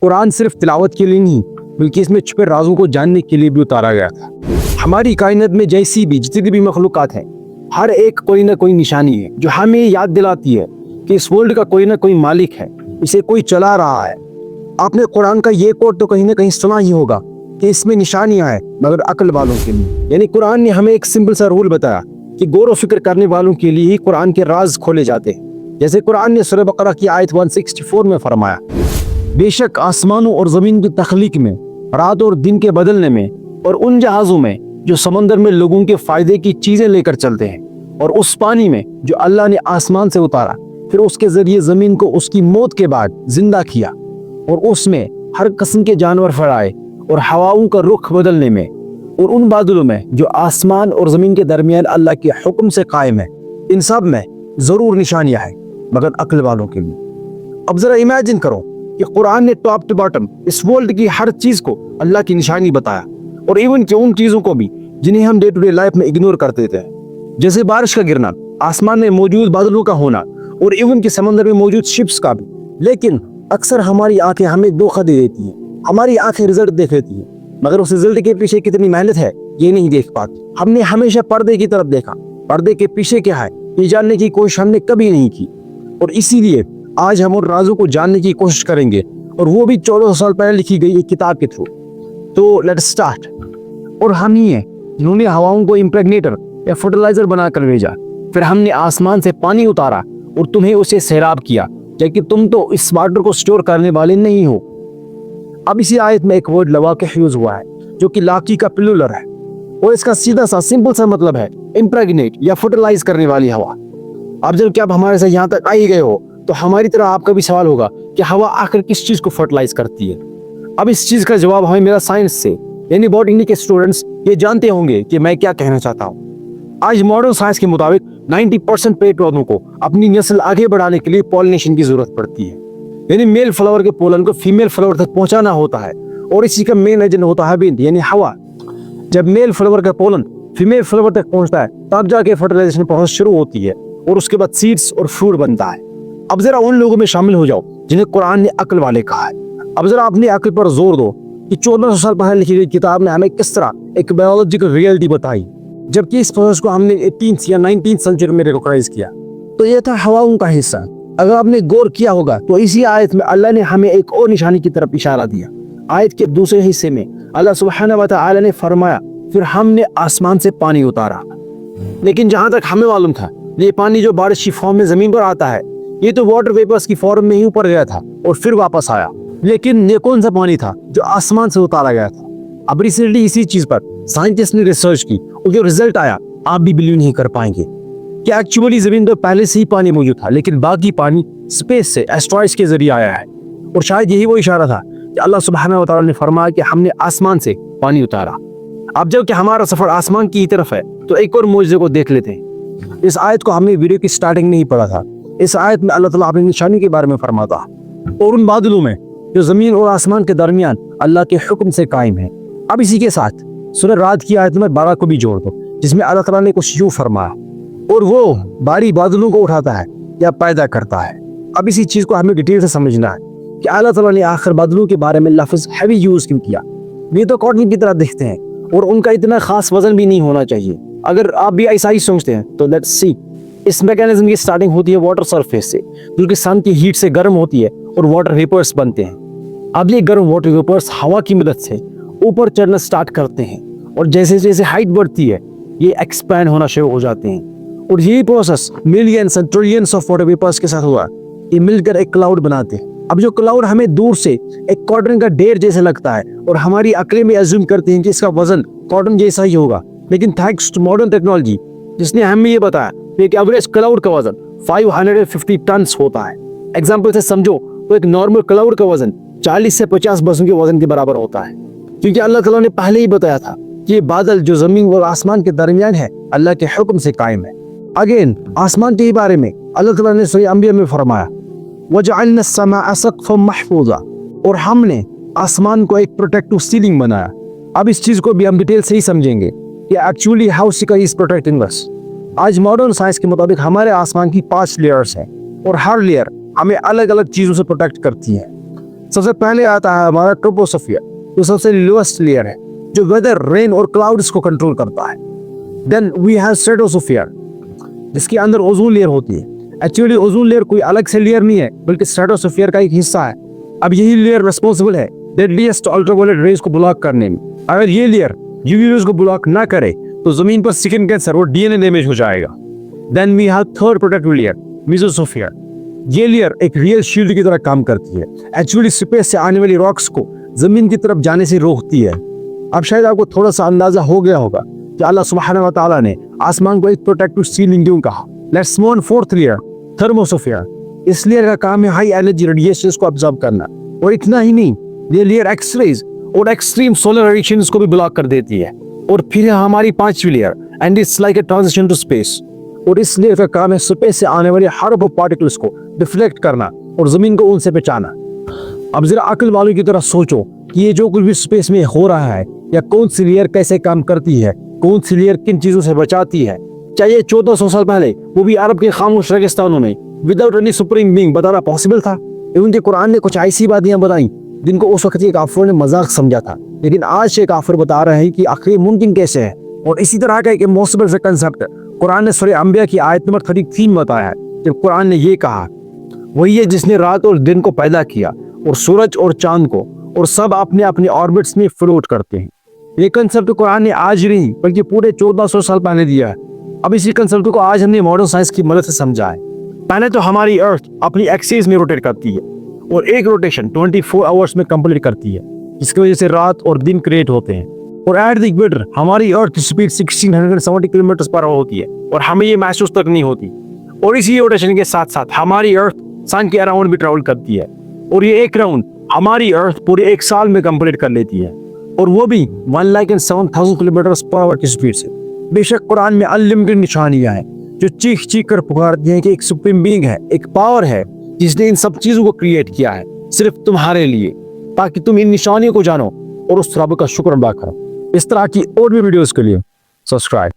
कुरान सिर्फ तिलावत के लिए नहीं बल्कि इसमें छुपे राजों को जानने के लिए भी उतारा गया था। हमारी कायनात में जैसी भी जितनी भी मखलूकात हैं, हर एक कोई ना कोई निशानी है जो हमें याद दिलाती है कि इस वर्ल्ड का कोई ना कोई मालिक है, इसे कोई चला रहा है। आपने कुरान का ये कोट तो कहीं ना कहीं सुना ही होगा कि इसमें निशानियां हैं मगर अक्ल वालों के लिए। यानी कुरान ने हमें एक सिंपल सा रूल बताया कि गौर व फिक्र करने वालों के लिए ही कुरान के राज खोले जाते हैं। जैसे कुरान ने सूरह बकरा की आयत 164 में फरमाया, बेशक आसमानों और ज़मीन की तख्लीक में, रात और दिन के बदलने में और उन जहाज़ों में जो समंदर में लोगों के फायदे की चीज़ें लेकर चलते हैं, और उस पानी में जो अल्लाह ने आसमान से उतारा फिर उसके ज़रिए ज़मीन को उसकी मौत के बाद जिंदा किया, और उसमें हर किस्म के जानवर फड़ाए, और हवाओं का रुख बदलने में, और उन बादलों में जो आसमान और ज़मीन के दरमियान अल्लाह के हुक्म से कायम है, इन सब में ज़रूर निशानियाँ हैं मगर अक्ल वालों के लिए। अब ज़रा इमेजिन करो कि कुरान ने टॉप टू बॉटम इस वर्ल्ड की हर चीज़ को अल्लाह की निशानी बताया, और इवन कि उन चीज़ों को भी जिन्हें हम डे टू डे लाइफ में इग्नोर कर देते हैं, जैसे बारिश का गिरना, आसमान में मौजूद बादलों का होना, और इवन कि समंदर में मौजूद शिप्स का भी। लेकिन अक्सर हमारी आंखें हमें धोखा दे देती हैं। हमारी आंखें रिजल्ट देख लेती हैं मगर उस रिजल्ट के पीछे कितनी मेहनत है ये नहीं देख पाती। हमने हमेशा पर्दे की तरफ देखा, पर्दे के पीछे क्या है ये जानने की कोशिश हमने कभी नहीं की। और इसीलिए आज हम उन राजों को जानने की कोशिश करेंगे, और वो भी 1400 साल पहले लिखी गई एक किताब के थ्रू। तो लेट्स स्टार्ट। और हम ही हैं जिन्होंने हवाओं को इम्प्रेगनेटर या फर्टिलाइजर बनाकर भेजा, फिर हमने आसमान से पानी उतारा और तुम्हें उसे सैराब किया, जबकि तुम तो इस वाटर को स्टोर करने वाले नहीं हो। अब इसी आयत में एक वर्ड लवाक़िह यूज हुआ है जो कि लाकी का प्लूरल है, और इसका सीधा सा सिंपल सा मतलब है इम्प्रेगनेट या फर्टिलाइज करने वाली हवा। अब जब क्या आप हमारे साथ यहाँ तक आ ही गए हो तो हमारी तरह आपका भी सवाल होगा कि हवा आखिर किस चीज को फर्टिलाइज करती है। अब इस चीज का जवाब हमें मेरा साइंस से यानी बॉटनी के स्टूडेंट्स ये जानते होंगे कि मैं क्या कहना चाहता हूँ। आज मॉडर्न साइंस के मुताबिक 90% पेड़ पौधों को अपनी नस्ल आगे बढ़ाने के लिए पॉलिनेशन की जरूरत पड़ती है, यानी मेल फ्लावर के पोलन को फीमेल फ्लावर तक पहुंचाना होता है, और इसी का मेन एजेंट होता है विंड यानी हवा। जब मेल फ्लावर का पोलन फीमेल फ्लावर तक पहुंचता है तब जाके फर्टिलाइजेशन प्रोसेस शुरू होती है, और उसके बाद सीड्स और फ्रूट बनता है। अब जरा उन लोगों में शामिल हो जाओ जिन्हें कुरान ने अक्ल वाले कहा है। अब जरा अपनी अक्ल पर जोर दो कि 1400 साल पहले लिखी गई किताब ने हमें किस तरह एक बायोलॉजिकल रियलिटी बताई, जबकि इस प्रोसेस को हमने 18th या 19th सेंचुरी में रिकॉग्नाइज किया। तो ये था हवाओं का हिस्सा। अगर आपने गौर किया होगा तो इसी आयत में अल्लाह ने हमें एक और निशानी की तरफ इशारा दिया। आयत के दूसरे हिस्से में अल्लाह सुब्हानहू व तआला ने फरमाया, फिर हमने आसमान से पानी उतारा। लेकिन जहां तक हमें मालूम था ये पानी जो बारिश की फॉर्म में जमीन पर आता है ये तो वाटर वेपर्स की फॉर्म में ही ऊपर गया था और फिर वापस आया। लेकिन ये कौन सा पानी था जो आसमान से उतारा गया था? अब रिसेंटली इसी चीज पर साइंटिस्ट ने रिसर्च की और जो रिजल्ट आया आप भी बिलीव नहीं कर पाएंगे कि एक्चुअली जमीन पर पहले से ही पानी मौजूद था, लेकिन बाकी पानी स्पेस से एस्ट्रॉइड्स के जरिए आया है। और शायद यही वो इशारा था कि अल्लाह सुब्हानहू व तआला ने फरमाया कि हमने आसमान से पानी उतारा। अब जब कि हमारा सफर आसमान की तरफ है तो एक और मौजूदे को देख लेते हैं। इस आयत को हमने वीडियो की स्टार्टिंग में ही पढ़ा था। इस आयत में अल्लाह ताला अपनी निशानी के बारे में फरमाता, और उन बादलों में जो जमीन और आसमान के दरमियान अल्लाह के हुक्म से कायम है। अब इसी के साथ सूरह रात की आयत नंबर 12 को भी जोड़ दो, जिसमें अल्लाह ताला ने कुछ यूं फरमाया, और वो बारी बादलों को उठाता है या पैदा करता है। अब इसी चीज को हमें डिटेल से समझना है कि अल्लाह ताला ने आखिर बादलों के बारे में लफ्ज हैवी यूज क्यों किया। ये तो कॉटन की तरह दिखते हैं और उनका इतना खास वजन भी नहीं होना चाहिए। अगर आप भी ऐसा ही सोचते हैं तो लेट्स सी। इस मैकेनिज्म की स्टार्टिंग होती है वाटर सरफेस से, जो कि सन की हीट से गर्म होती है और वाटर वेपर्स बनते हैं। अब ये गर्म वाटर वेपर्स हवा की मदद से ऊपर चढ़ना स्टार्ट करते हैं, और जैसे जैसे हाइट बढ़ती है ये एक्सपैंड होना शुरू हो जाते हैं। और यही process millions and trillions of water vapours के साथ हुआ। ये मिलकर एक क्लाउड बनाते हैं। अब जो क्लाउड हमें दूर से एक कॉटन का ढेर जैसे लगता है, और हमारी अक्लें में अज्यूम करते हैं कि इसका वजन कॉटन जैसा ही होगा, लेकिन थैंक्स टू मॉडर्न टेक्नोलॉजी जिसने हमें ये बताया कि एवरेज क्लाउड का वजन 550 टन होता है। एग्जाम्पल से समझो तो एक नॉर्मल क्लाउड का वजन 40 से 50 बसों के वजन के बराबर होता है, क्योंकि अल्लाह ताला ने पहले ही बताया था कि ये बादल जो जमीन और आसमान के दरमियान है अल्लाह के हुक्म से कायम है। अगेन आसमान के बारे में अल्लाह ताला ने सूरह अंबिया में फरमाया, वजअलना अस्समाअ सक़फ़न महफूज़ा, और हमने आसमान को एक प्रोटेक्टिव सीलिंग बनाया। अब इस चीज को भी हम डिटेल से ही समझेंगे कि actually how sky is protecting us. आज मॉडर्न साइंस के मुताबिक हमारे आसमान की 5 लेयर्स हैं, और हर लेयर हमें अलग अलग चीजों से प्रोटेक्ट करती है। सबसे पहले आता है हमारा ट्रोपोस्फियर, जो सबसे लोएस्ट लेयर है, जो वेदर, रेन और क्लाउड्स को कंट्रोल करता है। देन वी हैव स्ट्रेटोस्फियर, जिसके अंदर ओजोन लेयर होती है। एक्चुअली ओजोन लेयर कोई अलग से लेयर नहीं है, बल्कि स्ट्रेटोस्फियर का एक हिस्सा है। अब यही लेयर रिस्पॉन्सिबल है डेडलीस्ट अल्ट्रावायलेट रेज को ब्लॉक करने में। अगर ये लेयर यूवी रेज को ब्लॉक ना करे तो जमीन पर स्किन कैंसर और डीएनए डैमेज हो जाएगा। Then we have third protective layer, mesosphere. ये लेयर एक रियल शील्ड की तरह काम करती है। एक्चुअली स्पेस से आने वाली रॉक्स को जमीन की तरफ जाने से रोकती है। अब शायद आपको थोड़ा सा अंदाजा हो गया होगा कि अल्लाह सुब्हानहू व तआला ने आसमान को एक प्रोटेक्टिव सीलिंग क्यों कहा। Let's move on fourth layer, thermosphere. इस लेयर का काम है हाई एनर्जी रेडिएशंस को ऑब्जर्व करना, और इतना ही नहीं, ये लेयर एक्स-रेज और एक्सट्रीम सोलर रेडिएशंस को भी ब्लॉक कर देती है। और फिर है हमारी पांचवी layer, and it's like a transition to space. और इस लेयर का काम है स्पेस से आने वाले हार्मफुल पार्टिकल्स को डिफ्लेक्ट करना और जमीन को उनसे बचाना। अब जरा अक्ल वालों की तरह सोचो कि ये जो कुछ भी स्पेस में हो रहा है, या कौन सी लेयर कैसे काम करती है, कौन सी लेयर किन चीजों से बचाती है। चाहिए 1400 साल पहले, वो भी अरब के खामोश रेगिस्तानों में, विदाउट एनी सुप्रीम बीइंग बताना पॉसिबल था? इवन के कुरान ने कुछ ऐसी बातें बताई जिनको उस वक्त के काफिरों ने मजाक समझा था, लेकिन आज के काफिर बता रहे हैं कि आखिर मुमकिन कैसे है। और इसी तरह का एक इम्पॉसिबल सा कंसेप्ट कुरान ने सूरह अंबिया की आयत नंबर 33 में बताया है, जब कुरान ने ये कहा, वही है जिसने रात और दिन को पैदा किया और सूरज और चांद को, और सब अपने अपने ऑर्बिट्स में फ्लोट करते हैं। ये कंसेप्ट कुरान ने आज नहीं बल्कि पूरे 1400 साल पहले दिया है। अब इसी कंसेप्ट को आज हमने मॉडर्न साइंस की मदद से समझा है। पहले तो हमारी अर्थ अपनी एक्सिस में रोटेट करती है, और एक रोटेशन 24 आवर्स में कंप्लीट करती है, जिसकी वजह से रात और दिन क्रिएट होते हैं। और एट द इक्वेटर हमारी अर्थ की स्पीड 1670 किलोमीटर पर आवर होती है, और हमें ये महसूस तक नहीं होती। और इसी रोटेशन के साथ साथ हमारी अर्थ सन के अराउंड भी ट्रैवल करती है, और ये एक राउंड हमारी अर्थ पूरे एक साल में कंप्लीट कर लेती है, और वो भी 1,07,000 किलोमीटर पर आवर की स्पीड से। बेशक कुरान में अनलिमिटेड निशानियां हैं जो चीख चीख कर पुकारती हैं कि एक सुप्रीम बीइंग है, एक पावर है जिसने इन सब चीजों को क्रिएट किया है सिर्फ तुम्हारे लिए, ताकि तुम इन निशानियों को जानो और उस रब का शुक्र अदा करो। इस तरह की और भी वीडियोस के लिए सब्सक्राइब।